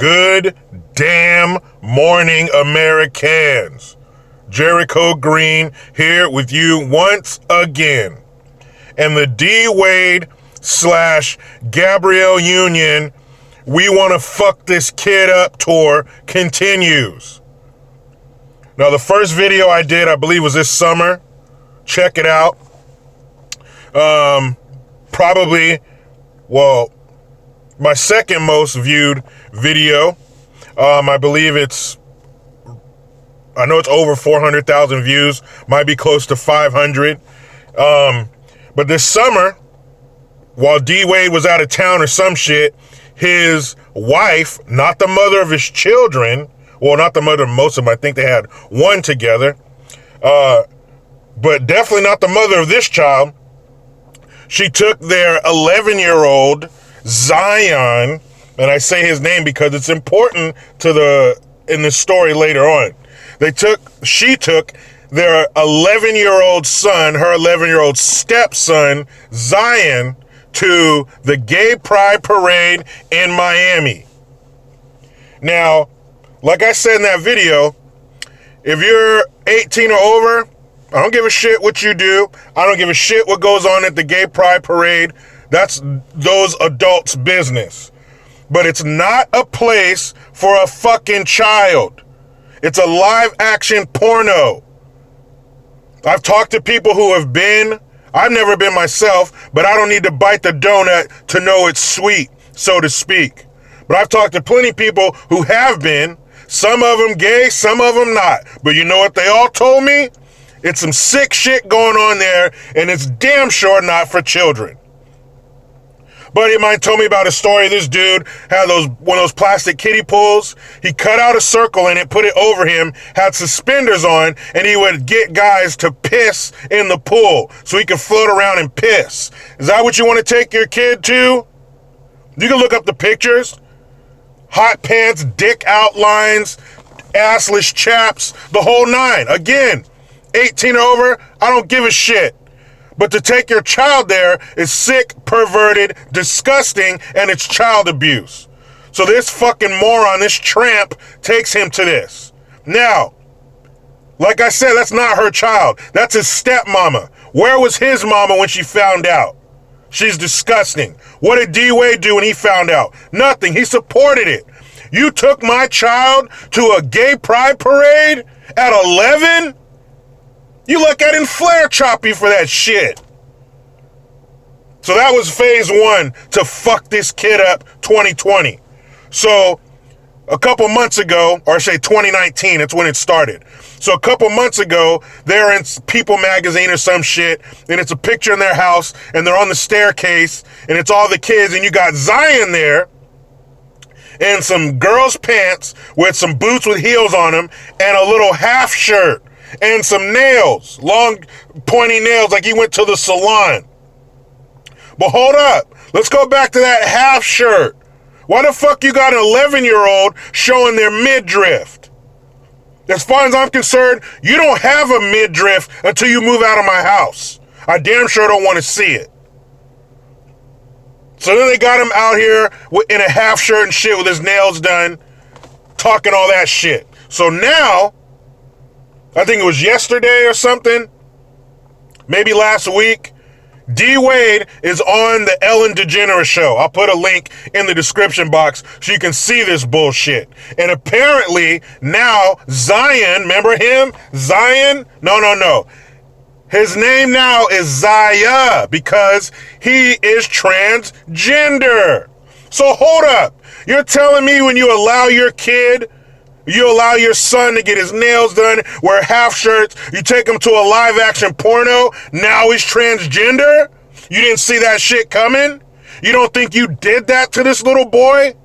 Good damn morning, Americans. Jericho Green here with you once again. And the D-Wade / Gabrielle Union, we want to fuck this kid up tour continues. Now, the first video I did, I believe, was this summer. Check it out. My second most viewed video. I believe I know it's over 400,000 views. Might be close to 500. But this summer, while D-Wade was out of town or some shit, his wife, not the mother of his children, well, not the mother of most of them, I think they had one together, but definitely not the mother of this child. She took their 11-year-old Zion, and I say his name because it's important in the story later on. She took their 11-year-old son, her 11-year-old stepson, Zion, to the Gay Pride Parade in Miami. Now, like I said in that video, if you're 18 or over, I don't give a shit what you do. I don't give a shit what goes on at the Gay Pride Parade. That's those adults' business. But it's not a place for a fucking child. It's a live action porno. I've talked to people who have been. I've never been myself, but I don't need to bite the donut to know it's sweet, so to speak. But I've talked to plenty of people who have been. Some of them gay, some of them not. But you know what they all told me? It's some sick shit going on there, and it's damn sure not for children. Buddy of mine told me about a story. This dude had one of those plastic kiddie pools. He cut out a circle in it, put it over him, had suspenders on, and he would get guys to piss in the pool so he could float around and piss. Is that what you want to take your kid to? You can look up the pictures. Hot pants, dick outlines, assless chaps, the whole nine. Again, 18 or over, I don't give a shit. But to take your child there is sick, perverted, disgusting, and it's child abuse. So this fucking moron, this tramp, takes him to this. Now, like I said, that's not her child. That's his stepmama. Where was his mama when she found out? She's disgusting. What did D-Wade do when he found out? Nothing. He supported it. You took my child to a gay pride parade at 11? You look at and flare chop you for that shit. So that was phase one to fuck this kid up 2020. So a couple months ago, or say 2019, that's when it started. So a couple months ago, they're in People magazine or some shit, and it's a picture in their house, and they're on the staircase, and it's all the kids, and you got Zion there, and some girls' pants with some boots with heels on them, and a little half shirt. And some nails, long pointy nails like he went to the salon. But hold up, let's go back to that half shirt. Why the fuck you got an 11-year-old showing their midriff? As far as I'm concerned, you don't have a midriff until you move out of my house. I damn sure don't want to see it. So then they got him out here in a half shirt and shit with his nails done, talking all that shit. So now, I think it was yesterday or something, maybe last week, D-Wade is on the Ellen DeGeneres show. I'll put a link in the description box so you can see this bullshit. And apparently now Zion, remember him? Zion? No. His name now is Zaya because he is transgender. So hold up. You're telling me when you allow your son to get his nails done, wear half shirts, you take him to a live action porno, now he's transgender? You didn't see that shit coming? You don't think you did that to this little boy?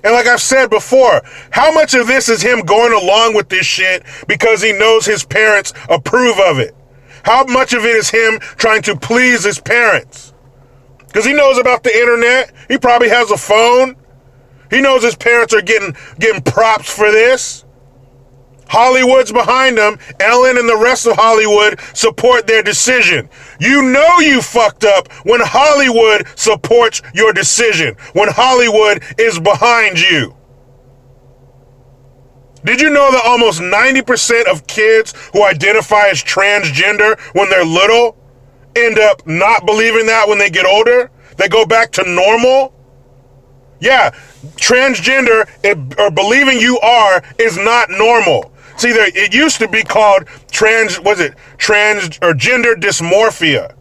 And like I've said before, how much of this is him going along with this shit because he knows his parents approve of it? How much of it is him trying to please his parents? Because he knows about the internet. He probably has a phone. He knows his parents are getting props for this. Hollywood's behind them. Ellen and the rest of Hollywood support their decision. You know you fucked up when Hollywood supports your decision, when Hollywood is behind you. Did you know that almost 90% of kids who identify as transgender when they're little end up not believing that when they get older? They go back to normal? Yeah, transgender or believing you are is not normal. See, it used to be called trans or gender dysmorphia.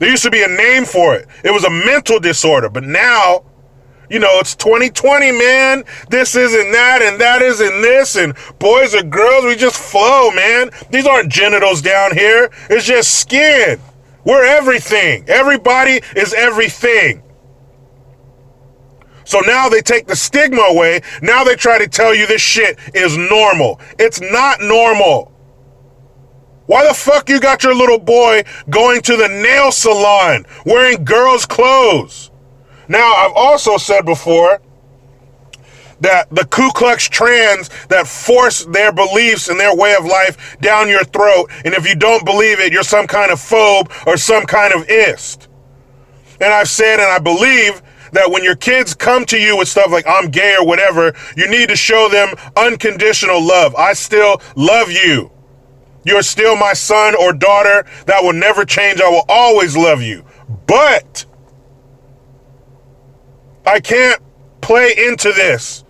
There used to be a name for it. It was a mental disorder, but now, you know, it's 2020, man. This isn't that, and that isn't this, and boys or girls, we just flow, man. These aren't genitals down here. It's just skin. We're everything. Everybody is everything. So now they take the stigma away. Now they try to tell you this shit is normal. It's not normal. Why the fuck you got your little boy going to the nail salon wearing girls' clothes? Now, I've also said before that the Ku Klux Klans that force their beliefs and their way of life down your throat, and if you don't believe it, you're some kind of phobe or some kind of ist. And I've said, and I believe, that when your kids come to you with stuff like I'm gay or whatever, you need to show them unconditional love. I still love you. You're still my son or daughter. That will never change. I will always love you. But I can't play into this.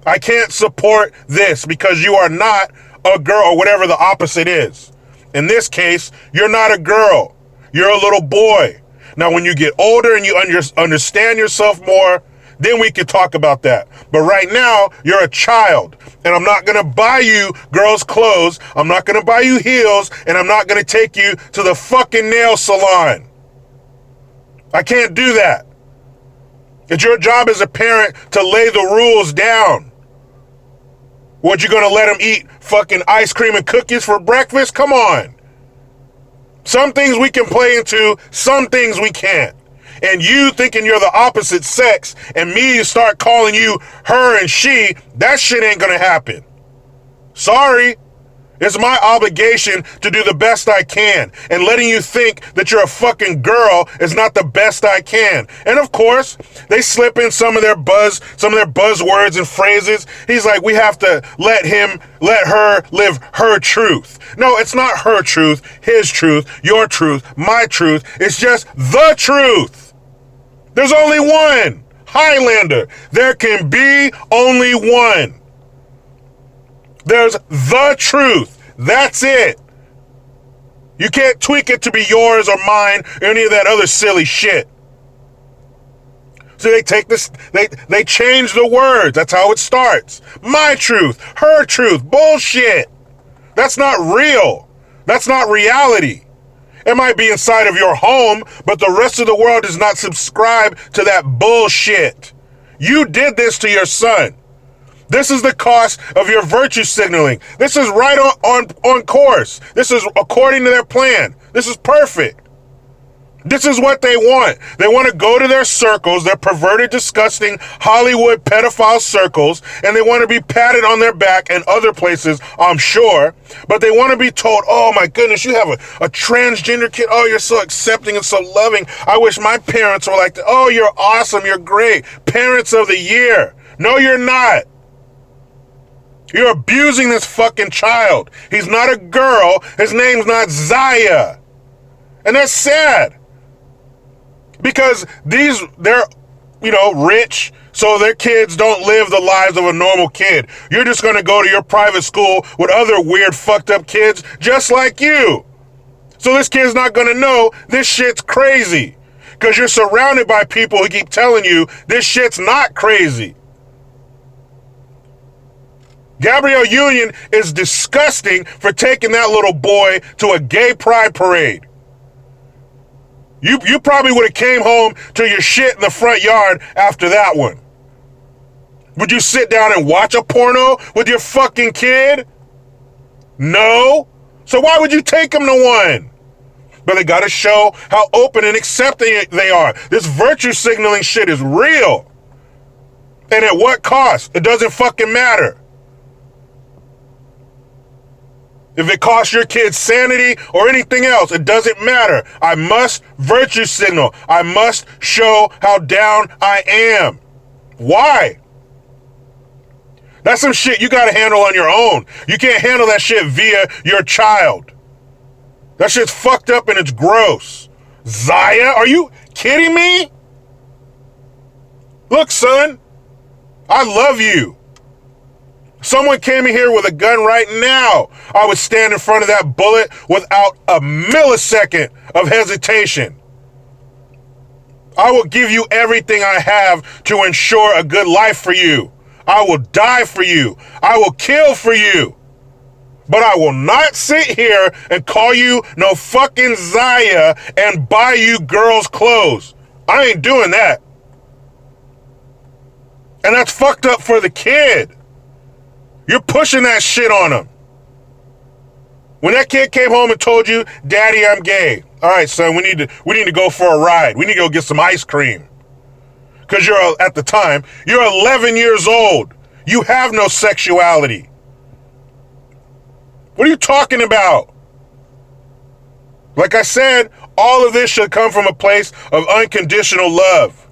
I can't support this because you are not a girl or whatever the opposite is. In this case, you're not a girl. You're a little boy. Now, when you get older and you understand yourself more, then we can talk about that. But right now, you're a child, and I'm not going to buy you girls' clothes. I'm not going to buy you heels, and I'm not going to take you to the fucking nail salon. I can't do that. It's your job as a parent to lay the rules down. What, you going to let them eat fucking ice cream and cookies for breakfast? Come on. Some things we can play into, some things we can't. And you thinking you're the opposite sex and me start calling you her and she, that shit ain't gonna happen. Sorry. It's my obligation to do the best I can, and letting you think that you're a fucking girl is not the best I can. And of course, they slip in some of their buzzwords and phrases. He's like, we have to let her live her truth. No, it's not her truth, his truth, your truth, my truth. It's just the truth. There's only one. Highlander. There can be only one. There's the truth. That's it. You can't tweak it to be yours or mine or any of that other silly shit. So they take this, they change the words. That's how it starts. My truth, her truth, bullshit. That's not real. That's not reality. It might be inside of your home, but the rest of the world does not subscribe to that bullshit. You did this to your son. This is the cost of your virtue signaling. This is right on course. This is according to their plan. This is perfect. This is what they want. They want to go to their circles, their perverted, disgusting Hollywood pedophile circles, and they want to be patted on their back and other places, I'm sure. But they want to be told, oh my goodness, you have a transgender kid. Oh, you're so accepting and so loving. I wish my parents were like that. Oh, you're awesome. You're great. Parents of the year. No, you're not. You're abusing this fucking child. He's not a girl. His name's not Zaya. And that's sad. Because they're, rich, so their kids don't live the lives of a normal kid. You're just going to go to your private school with other weird, fucked up kids just like you. So this kid's not going to know this shit's crazy. Because you're surrounded by people who keep telling you this shit's not crazy. Gabrielle Union is disgusting for taking that little boy to a gay pride parade. You probably would have came home to your shit in the front yard after that one. Would you sit down and watch a porno with your fucking kid? No. So why would you take him to one? But they got to show how open and accepting they are. This virtue signaling shit is real. And at what cost? It doesn't fucking matter. If it costs your kid's sanity or anything else, it doesn't matter. I must virtue signal. I must show how down I am. Why? That's some shit you gotta handle on your own. You can't handle that shit via your child. That shit's fucked up and it's gross. Zaya, are you kidding me? Look, son, I love you. Someone came in here with a gun right now, I would stand in front of that bullet without a millisecond of hesitation. I will give you everything I have to ensure a good life for you. I will die for you. I will kill for you. But I will not sit here and call you no fucking Zaya and buy you girls' clothes. I ain't doing that. And that's fucked up for the kid. You're pushing that shit on him. When that kid came home and told you, Daddy, I'm gay. All right, son, we need to go for a ride. We need to go get some ice cream. Because at the time, you're 11 years old. You have no sexuality. What are you talking about? Like I said, all of this should come from a place of unconditional love.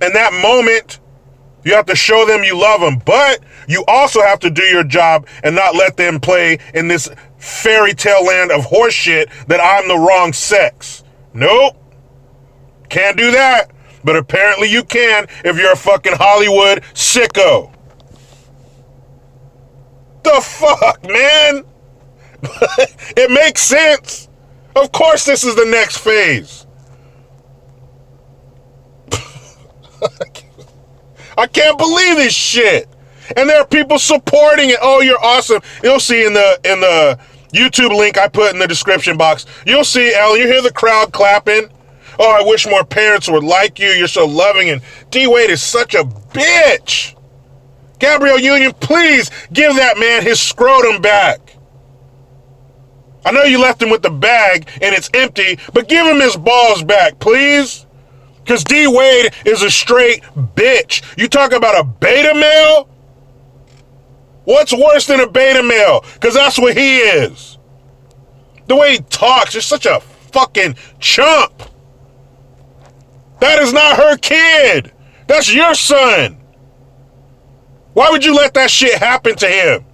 In that moment, you have to show them you love them, but you also have to do your job and not let them play in this fairy tale land of horseshit that I'm the wrong sex. Nope. Can't do that. But apparently you can if you're a fucking Hollywood sicko. The fuck, man? It makes sense. Of course this is the next phase. I can't believe this shit. And there are people supporting it. Oh, you're awesome. You'll see in the YouTube link I put in the description box. You'll see, Ellen, you hear the crowd clapping. Oh, I wish more parents would like you. You're so loving. And D-Wade is such a bitch. Gabrielle Union, please give that man his scrotum back. I know you left him with the bag and it's empty, but give him his balls back, please. Because D-Wade is a straight bitch. You talk about a beta male? What's worse than a beta male? Because that's what he is. The way he talks, you're such a fucking chump. That is not her kid. That's your son. Why would you let that shit happen to him?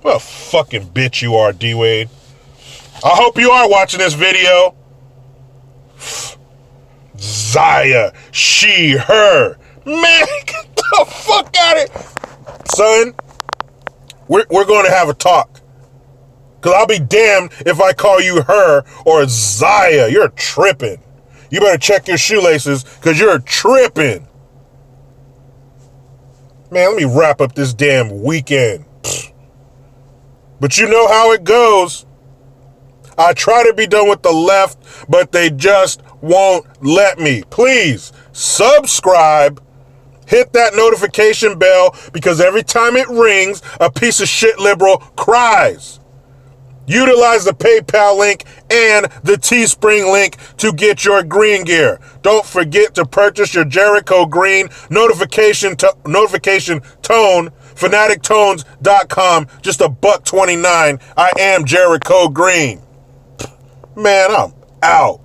What a fucking bitch you are, D-Wade. I hope you are watching this video. Zaya, she, her. Man, get the fuck out of it. Son, we're going to have a talk. Because I'll be damned if I call you her or Zaya. You're tripping. You better check your shoelaces because you're tripping. Man, let me wrap up this damn weekend. But you know how it goes. I try to be done with the left, but they just won't let me. Please subscribe. Hit that notification bell because every time it rings, a piece of shit liberal cries. Utilize the PayPal link and the Teespring link to get your green gear. Don't forget to purchase your Jericho Green notification tone, fanatictones.com, just $1.29. I am Jericho Green. Man, I'm out.